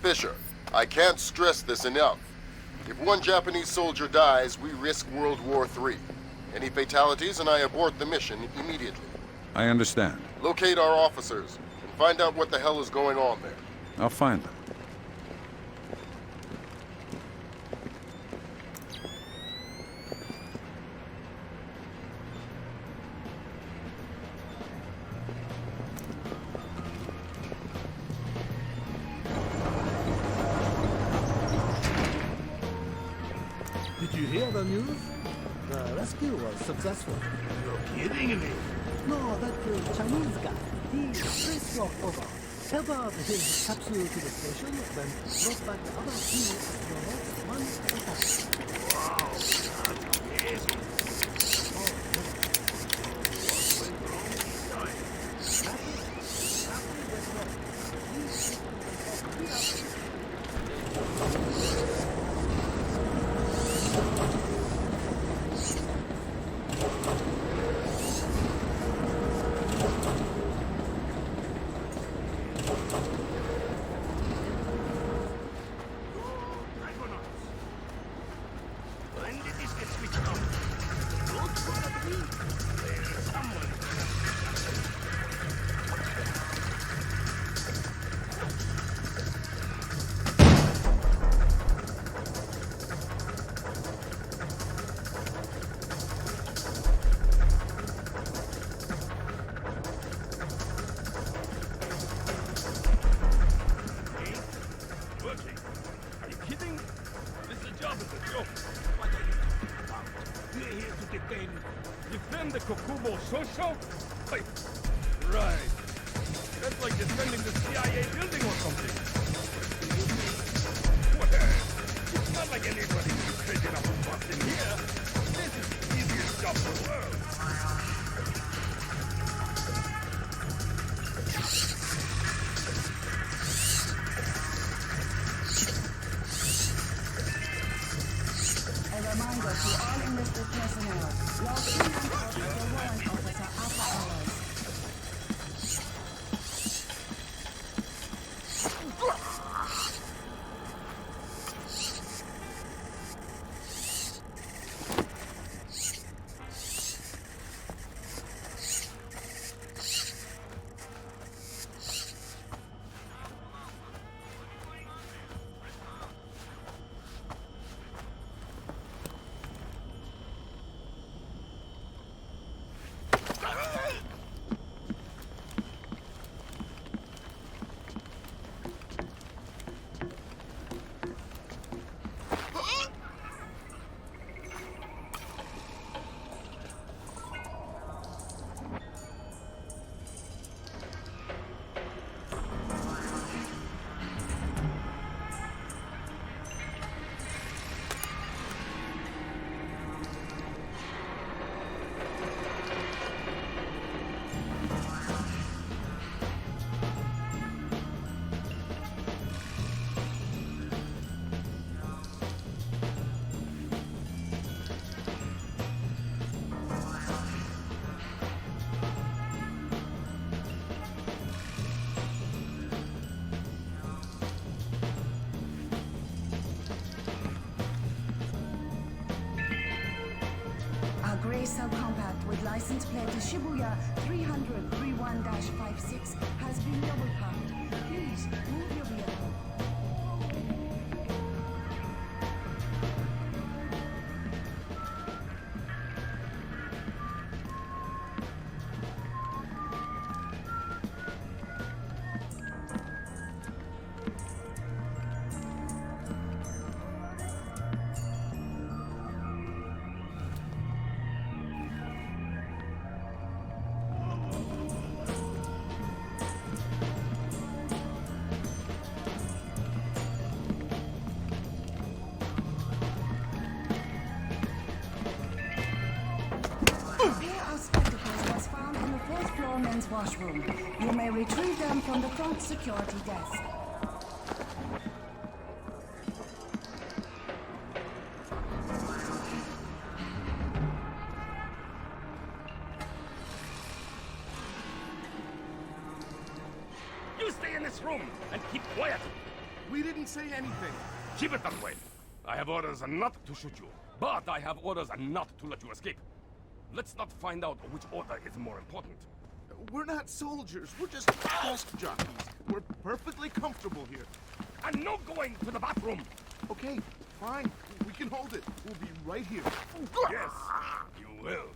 Fisher, I can't stress this enough. If one Japanese soldier dies, we risk World War III. Any fatalities and I abort the mission immediately. I understand. Locate our officers and find out what the hell is going on there. I'll find them. Did you hear the news? The rescue was successful. You're kidding me. No, that Chinese guy, he traced walked over, tethered his capsule to the station, then brought back the other two astronauts one at a time. Wow, that's amazing. What went wrong this time? When did this get switched on? Good probably. There's someone. Ain't working. Are you kidding? This job is a joke. What are you talking about? We're here to defend the Kokubo Sosho? Wait, right. That's like defending the CIA building or something. Well, it's not like anybody is crazy enough to bust in here. This is the easiest job in the world. A reminder to all enlisted personnel, log in and out of the warrant officer after hours. Gray subcompact with license plate to Shibuya 300-31-56 has been double parked. Please move your vehicle. Men's washroom. You may retrieve them from the front security desk. You stay in this room and keep quiet. We didn't say anything. Keep it that way. I have orders not to shoot you, but I have orders not to let you escape. Let's not find out which order is more important. We're not soldiers. We're just desk jockeys. We're perfectly comfortable here. And no going to the bathroom. Okay, fine. We can hold it. We'll be right here. Yes, you will.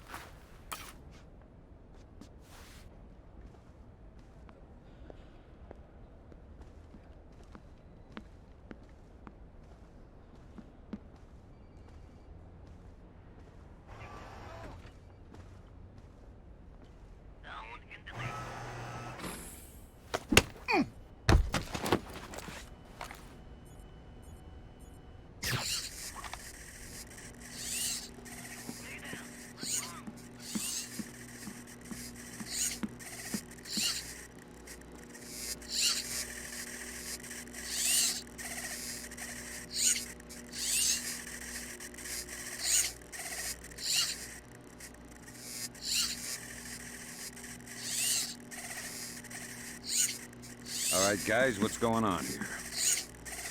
All right, guys, what's going on here?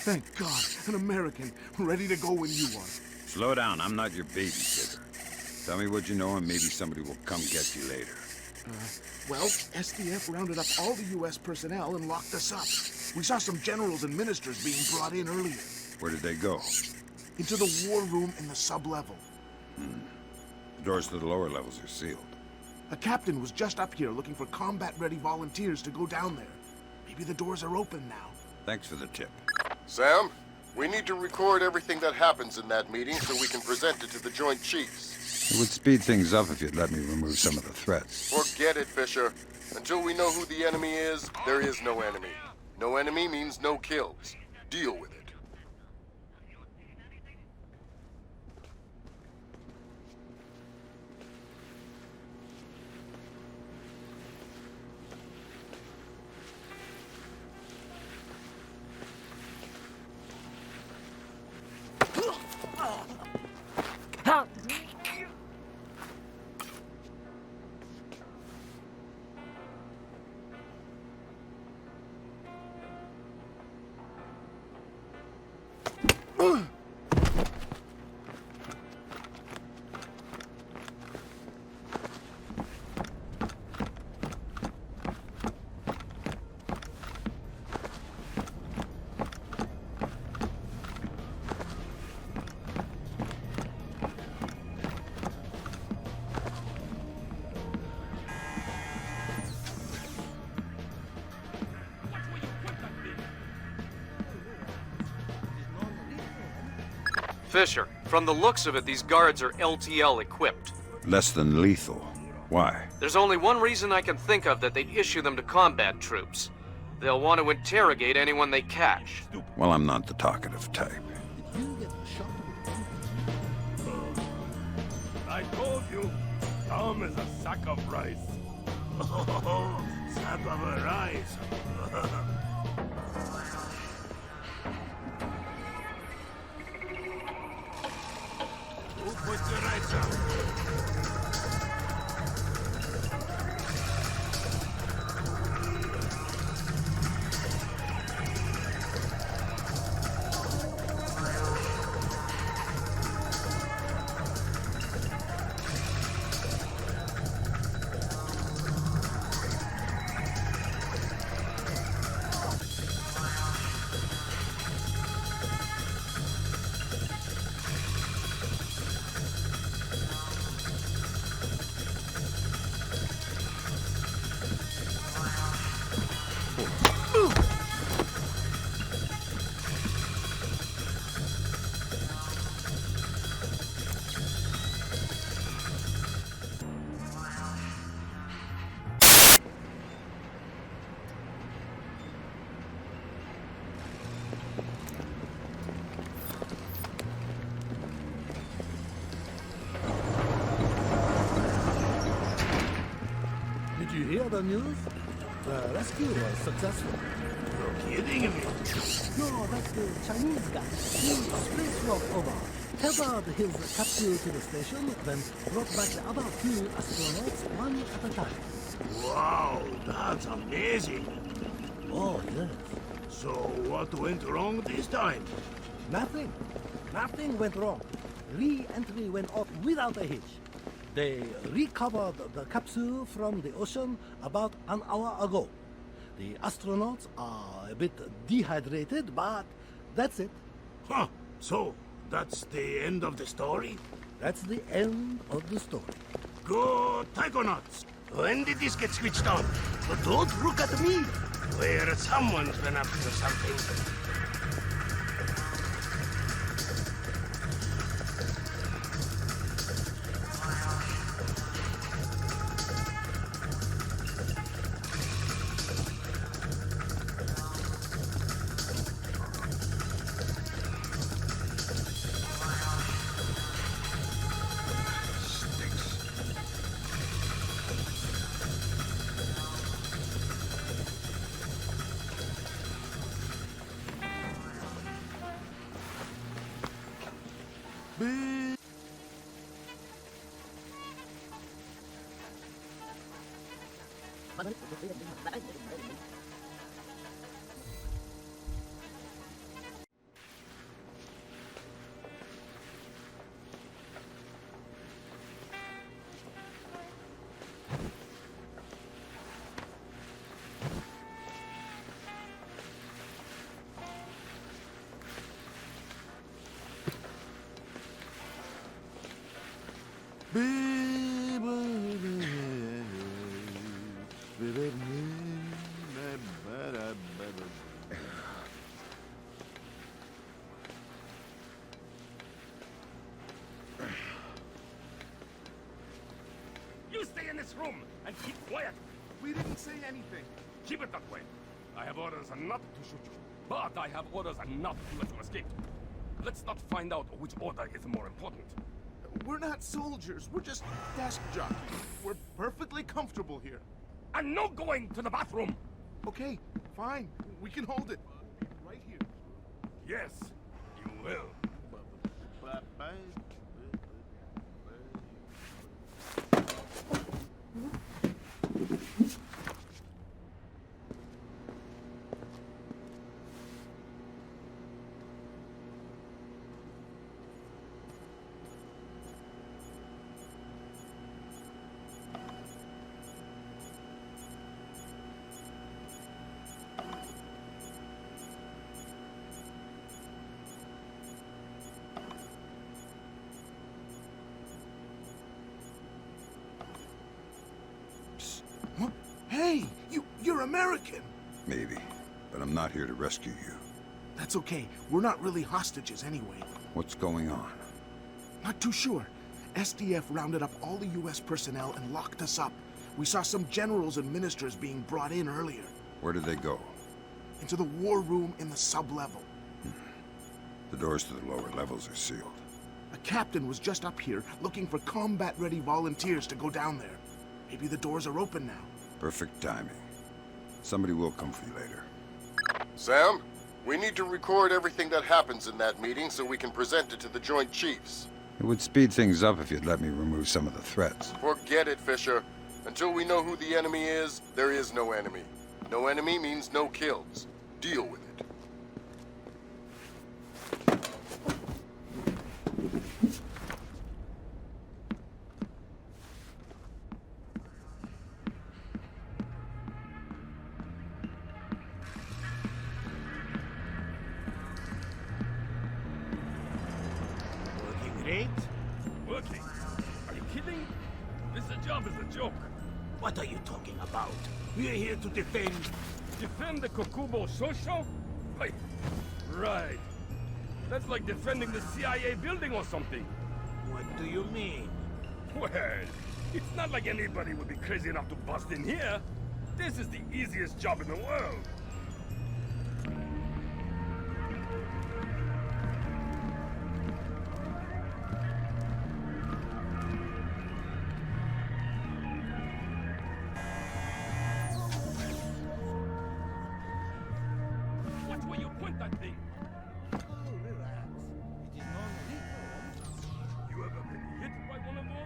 Thank God, an American, ready to go when you are. Slow down, I'm not your babysitter. Tell me what you know and maybe somebody will come get you later. Well, SDF rounded up all the U.S. personnel and locked us up. We saw some generals and ministers being brought in earlier. Where did they go? Into the war room in the sub-level. The doors to the lower levels are sealed. A captain was just up here looking for combat-ready volunteers to go down there. Maybe the doors are open now. Thanks for the tip. Sam, we need to record everything that happens in that meeting so we can present it to the Joint Chiefs. It would speed things up if you'd let me remove some of the threats. Forget it, Fisher. Until we know who the enemy is, there is no enemy. No enemy means no kills. Deal with it. Fisher, from the looks of it, these guards are LTL equipped. Less than lethal. Why? There's only one reason I can think of that they'd issue them to combat troops. They'll want to interrogate anyone they catch. Well, I'm not the talkative type. You get shot with I told you, Tom is a sack of rice. Oh, sack of rice. Who put the rice up? Did you hear the news? The rescue was successful. You're kidding me. No, that's the Chinese guy. He spacewalked over, tethered his capsule to the station, then brought back the other two astronauts one at a time. Wow, that's amazing. Oh, yes. So what went wrong this time? Nothing. Nothing went wrong. Re-entry went off without a hitch. They recovered the capsule from the ocean about an hour ago. The astronauts are a bit dehydrated, but that's it. Huh. So, that's the end of the story? That's the end of the story. Good Taikonauts! When did this get switched on? But don't look at me! Where someone's been up to something. You stay in this room and keep quiet. We didn't say anything. Keep it that way. I have orders not to shoot you, but I have orders not to let you escape. Let's not find out which order is more important. We're not soldiers. We're just desk jockeys. We're perfectly comfortable here. And no going to the bathroom! Okay, fine. We can hold it. Right here. Yes, you will. What? Hey, you're American. Maybe, but I'm not here to rescue you. That's okay. We're not really hostages anyway. What's going on? Not too sure. SDF rounded up all the U.S. personnel and locked us up. We saw some generals and ministers being brought in earlier. Where did they go? Into the war room in the sub-level. The doors to the lower levels are sealed. A captain was just up here looking for combat-ready volunteers to go down there. Maybe the doors are open now. Perfect timing. Somebody will come for you later. Sam, we need to record everything that happens in that meeting so we can present it to the Joint Chiefs. It would speed things up if you'd let me remove some of the threats. Forget it, Fisher. Until we know who the enemy is, there is no enemy. No enemy means no kills. Deal with it. Working great? Working? Are you kidding? This job is a joke. What are you talking about? We're here to defend... Defend the Kokubo Sosho? Wait, right. That's like defending the CIA building or something. What do you mean? Well, it's not like anybody would be crazy enough to bust in here. This is the easiest job in the world. Watch where you point that thing. Oh, relax. It is non-lethal. You ever been hit by one of those?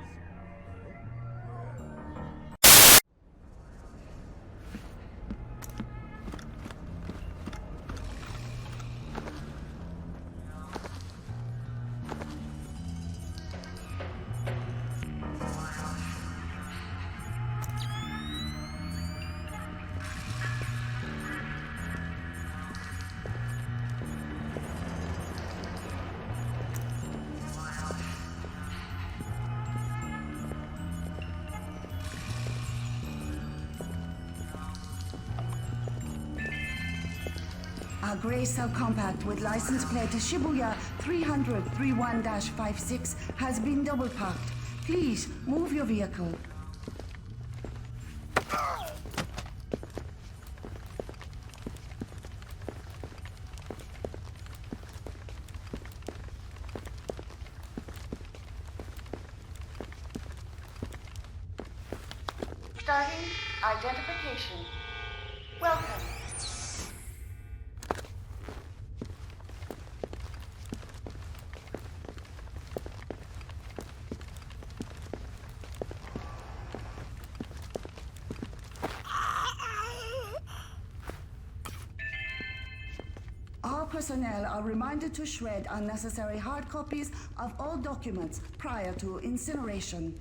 A gray subcompact with license plate Shibuya 30031-56 has been double parked. Please move your vehicle. Starting identification. Welcome. All personnel are reminded to shred unnecessary hard copies of all documents prior to incineration.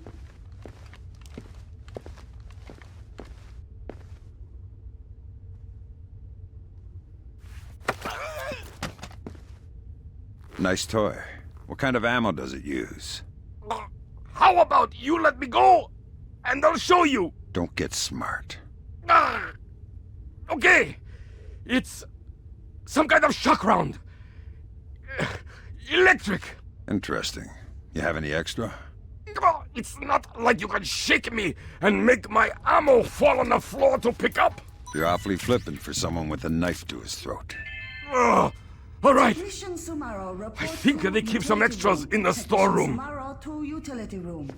Nice toy. What kind of ammo does it use? How about you let me go, and I'll show you? Don't get smart. Okay. It's some kind of shock round. Electric. Interesting. You have any extra? It's not like you can shake me and make my ammo fall on the floor to pick up. You're awfully flippant for someone with a knife to his throat. All right. Technician Sumaro I reports think to they keep some utility extras room. in the Technician storeroom. Sumaro to utility room.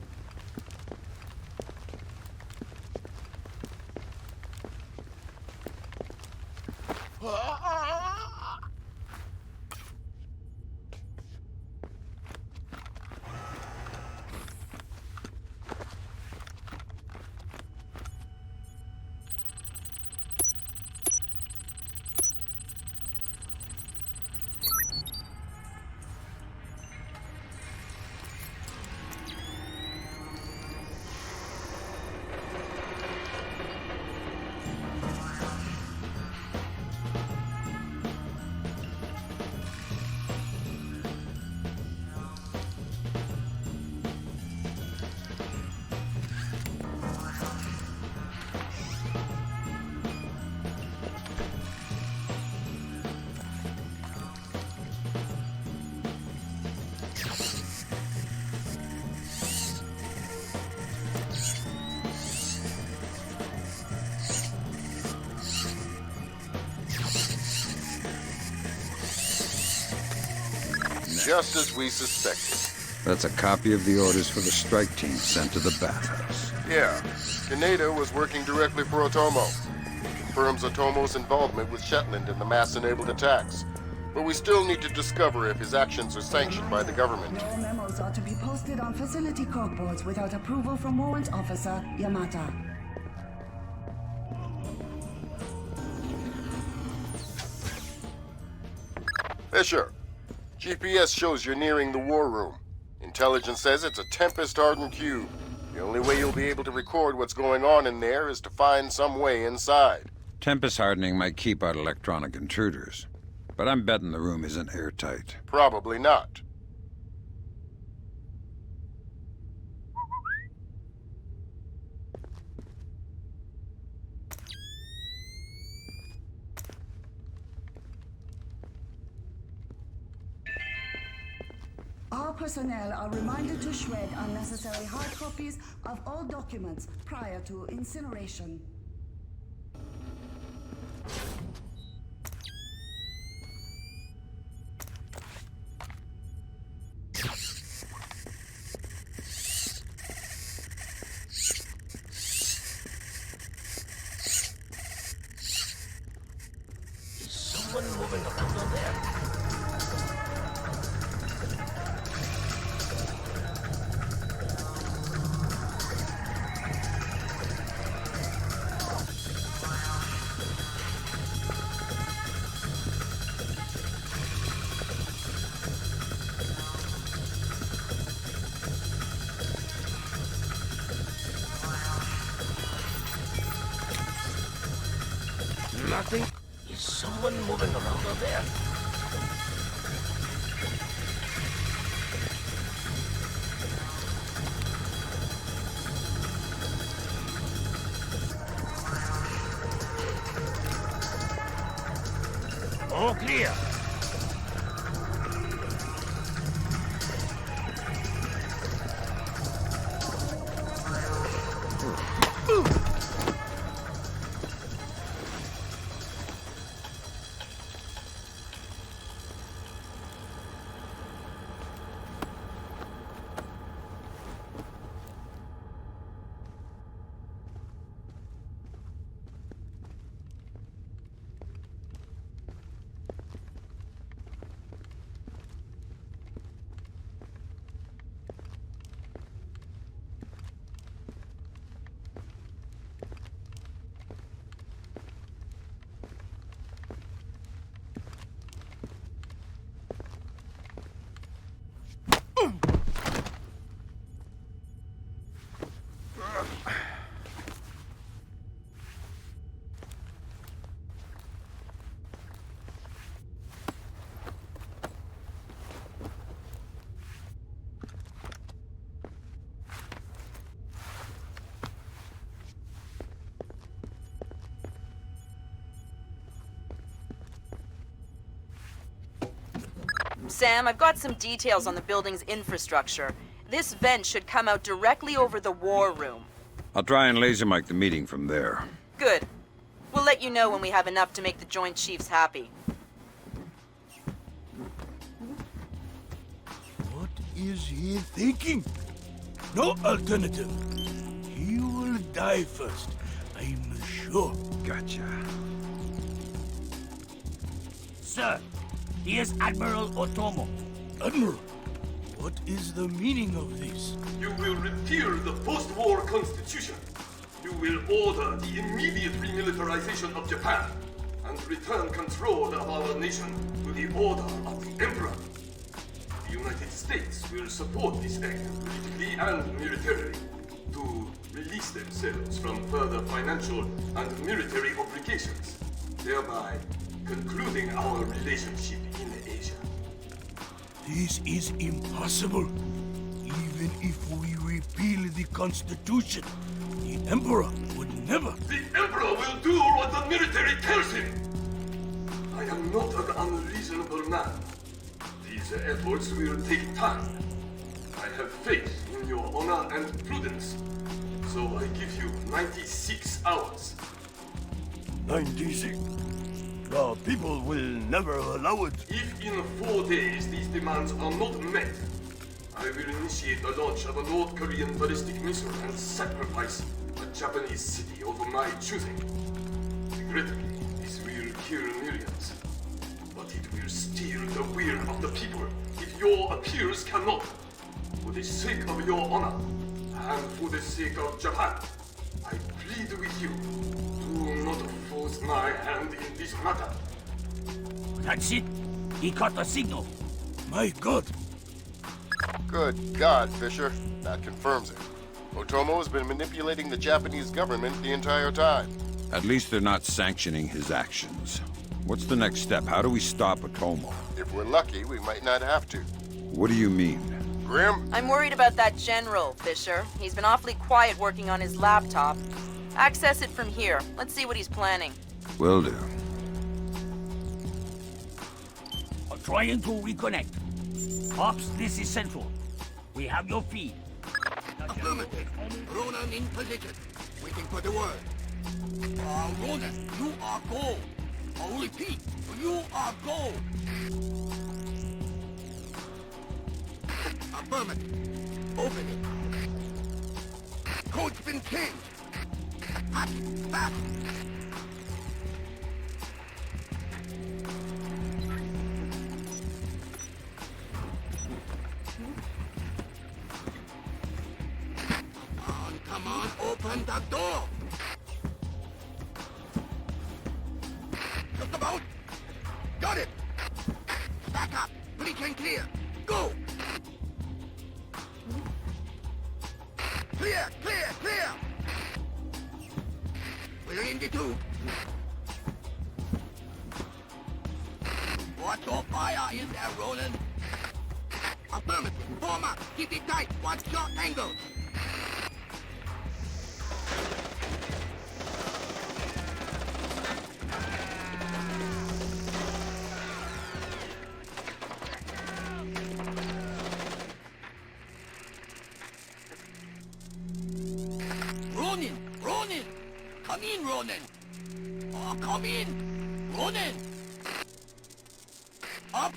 Just as we suspected. That's a copy of the orders for the strike team sent to the bathhouse. Yeah, Kaneda was working directly for Otomo. Confirms Otomo's involvement with Shetland in the mass-enabled attacks. But we still need to discover if his actions are sanctioned by the government. No memos are to be posted on facility corkboards without approval from Warrant Officer Yamata. Fisher, GPS shows you're nearing the war room. Intelligence says it's a Tempest-hardened cube. The only way you'll be able to record what's going on in there is to find some way inside. Tempest hardening might keep out electronic intruders, but I'm betting the room isn't airtight. Probably not. All personnel are reminded to shred unnecessary hard copies of all documents prior to incineration. Someone moving around over there. Nothing. Is someone moving around over there? All clear. Sam, I've got some details on the building's infrastructure. This vent should come out directly over the war room. I'll try and laser mic the meeting from there. Good. We'll let you know when we have enough to make the Joint Chiefs happy. What is he thinking? No alternative. He will die first, I'm sure. Gotcha. Sir, here's Admiral Otomo. Admiral, what is the meaning of this? You will repeal the post-war constitution. You will order the immediate remilitarization of Japan and return control of our nation to the order of the Emperor. The United States will support this act politically and militarily to release themselves from further financial and military obligations, thereby concluding our relationship in Asia. This is impossible. Even if we repeal the Constitution, the Emperor would never. The Emperor will do what the military tells him! I am not an unreasonable man. These efforts will take time. I have faith in your honor and prudence, so I give you 96 hours. 96. The people will never allow it. If in 4 days these demands are not met, I will initiate the launch of a North Korean ballistic missile and sacrifice a Japanese city of my choosing. Regrettably, this will kill millions, but it will steal the will of the people if your appeals cannot. For the sake of your honor, and for the sake of Japan, I plead with you, do not force my hand in this matter. That's it. He caught the signal. My God. Good God, Fisher. That confirms it. Otomo has been manipulating the Japanese government the entire time. At least they're not sanctioning his actions. What's the next step? How do we stop Otomo? If we're lucky, we might not have to. What do you mean? Grim? I'm worried about that general, Fisher. He's been awfully quiet working on his laptop. Access it from here. Let's see what he's planning. Will do. Trying to reconnect. Ops, this is Central. We have your feed. Affirmative. Ronan in position. Waiting for the word. Ronan, you are gold. I'll repeat, you are gold. Affirmative. Open it. Code's been changed. Hot, fast. Come on, open the door! Look about! Got it! Back up! Breach and clear! Go! Clear! Clear! Clear! We're in the tube. Watch your fire in there, Roland! Affirmative! Form up! Keep it tight! Watch your angle! Ronin. Come in. Ronin. Up.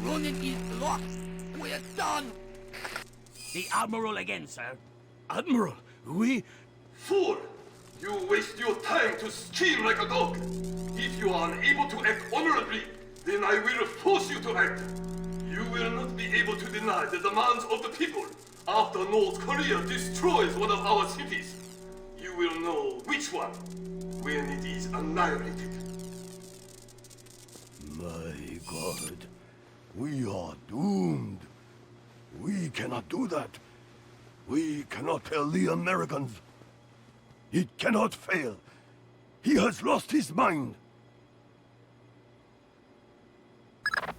Ronin is locked. We're done. The Admiral again, sir. Admiral, we... Fool! You waste your time to scheme like a dog. If you are unable to act honorably, then I will force you to act. You will not be able to deny the demands of the people after North Korea destroys one of our cities. You will know which one when it is annihilated. My God. We are doomed. We cannot do that. We cannot tell the Americans. It cannot fail. He has lost his mind.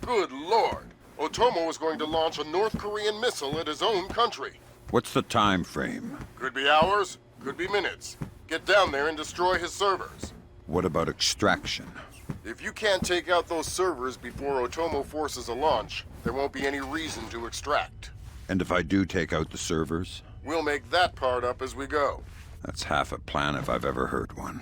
Good Lord! Otomo is going to launch a North Korean missile at his own country. What's the time frame? Could be hours, could be minutes. Get down there and destroy his servers. What about extraction? If you can't take out those servers before Otomo forces a launch, there won't be any reason to extract. And if I do take out the servers? We'll make that part up as we go. That's half a plan if I've ever heard one.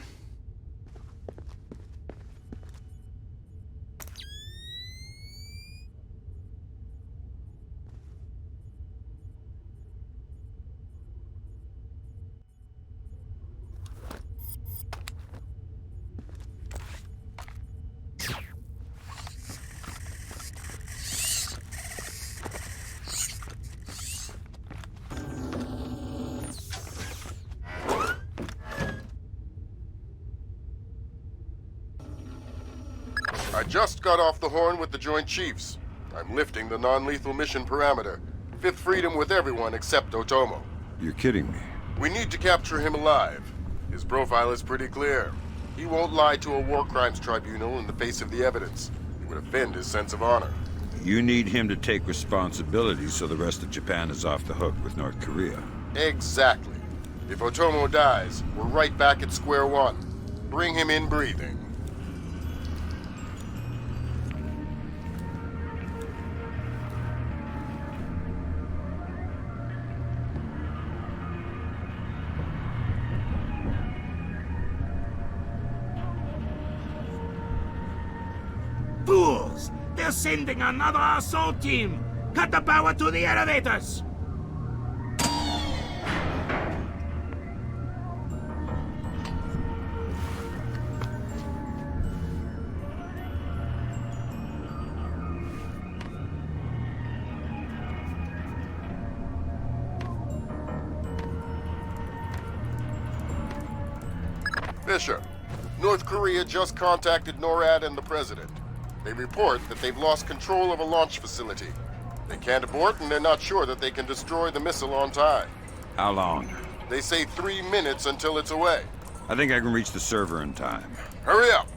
I just got off the horn with the Joint Chiefs. I'm lifting the non-lethal mission parameter. Fifth freedom with everyone except Otomo. You're kidding me. We need to capture him alive. His profile is pretty clear. He won't lie to a war crimes tribunal in the face of the evidence. It would offend his sense of honor. You need him to take responsibility so the rest of Japan is off the hook with North Korea. Exactly. If Otomo dies, we're right back at square one. Bring him in breathing. Fools! They're sending another assault team! Cut the power to the elevators! Fisher, North Korea just contacted NORAD and the President. They report that they've lost control of a launch facility. They can't abort, and they're not sure that they can destroy the missile on time. How long? They say 3 minutes until it's away. I think I can reach the server in time. Hurry up!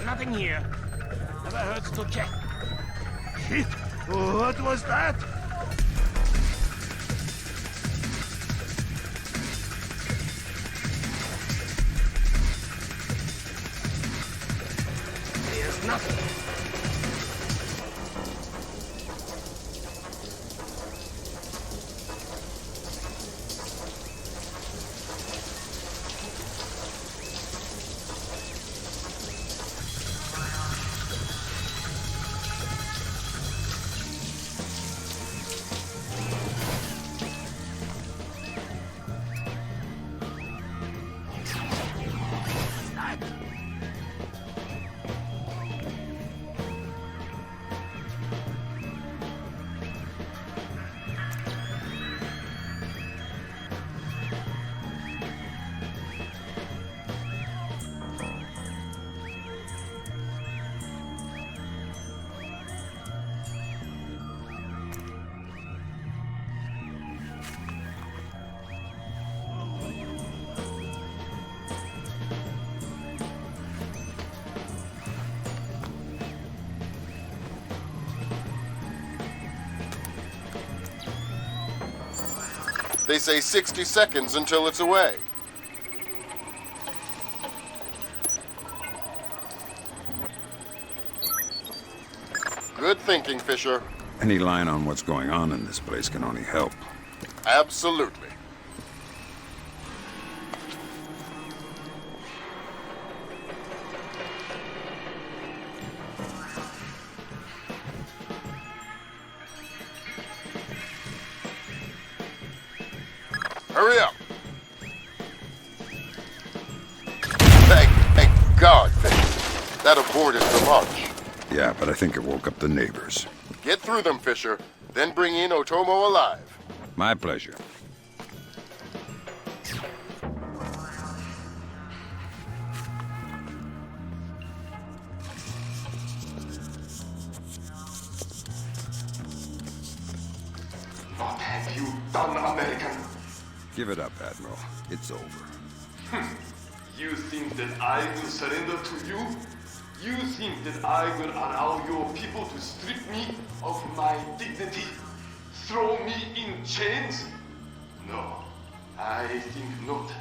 Nothing here. Never hurts to check. Shit! What was that? There's nothing. They say 60 seconds until it's away. Good thinking, Fisher. Any line on what's going on in this place can only help. Absolutely. Hurry up! Thank God, Fisher. That aborted the march. Yeah, but I think it woke up the neighbors. Get through them, Fisher. Then bring in Otomo alive. My pleasure. What have you done, American? Give it up, Admiral. It's over. You think that I will surrender to you? You think that I will allow your people to strip me of my dignity? Throw me in chains? No, I think not.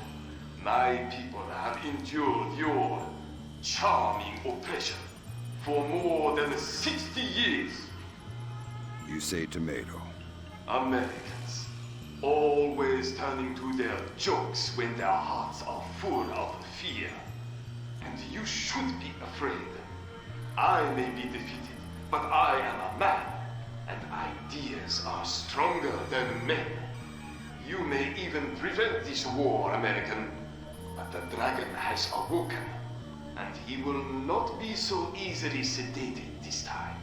My people have endured your charming oppression for more than 60 years. You say tomato. Americans, always turning to their jokes when their hearts are full of fear. And you should be afraid. I may be defeated, but I am a man, and ideas are stronger than men. You may even prevent this war, American, but the dragon has awoken, and he will not be so easily sedated this time.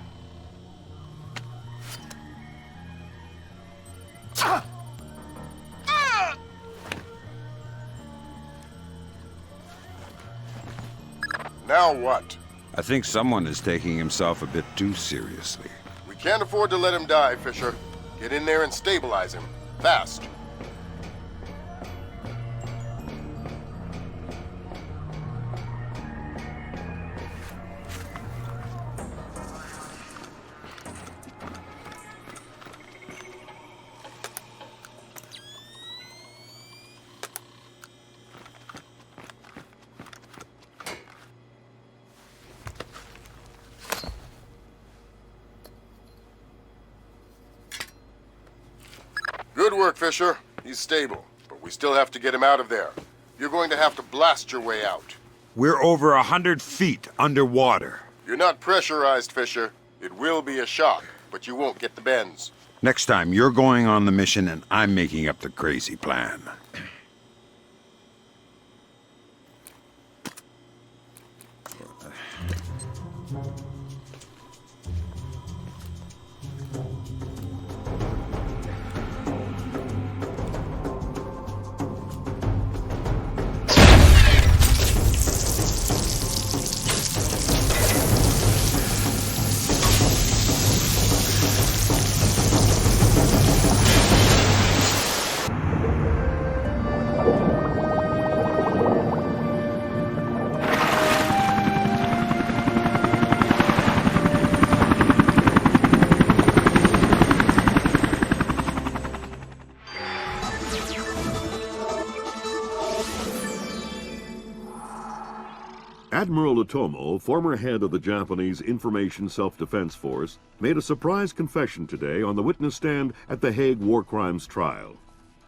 Now what? I think someone is taking himself a bit too seriously. We can't afford to let him die, Fisher. Get in there and stabilize him. Fast. Good work, Fisher. He's stable, but we still have to get him out of there. You're going to have to blast your way out. We're over 100 feet underwater. You're not pressurized, Fisher. It will be a shock, but you won't get the bends. Next time, you're going on the mission and I'm making up the crazy plan. Admiral Otomo, former head of the Japanese Information Self-Defense Force, made a surprise confession today on the witness stand at the Hague War Crimes trial.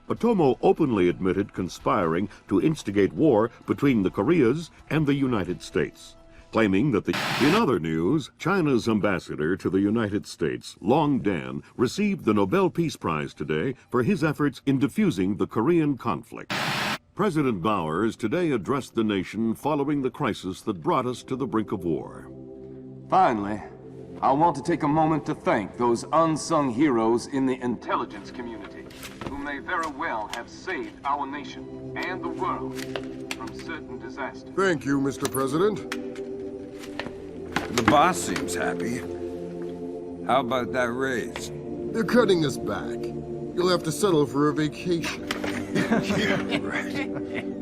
Otomo openly admitted conspiring to instigate war between the Koreas and the United States, claiming that In other news, China's ambassador to the United States, Long Dan, received the Nobel Peace Prize today for his efforts in diffusing the Korean conflict. President Bowers today addressed the nation following the crisis that brought us to the brink of war. Finally, I want to take a moment to thank those unsung heroes in the intelligence community who may very well have saved our nation and the world from certain disasters. Thank you, Mr. President. The boss seems happy. How about that raise? They're cutting us back. You'll have to settle for a vacation. Yeah, right.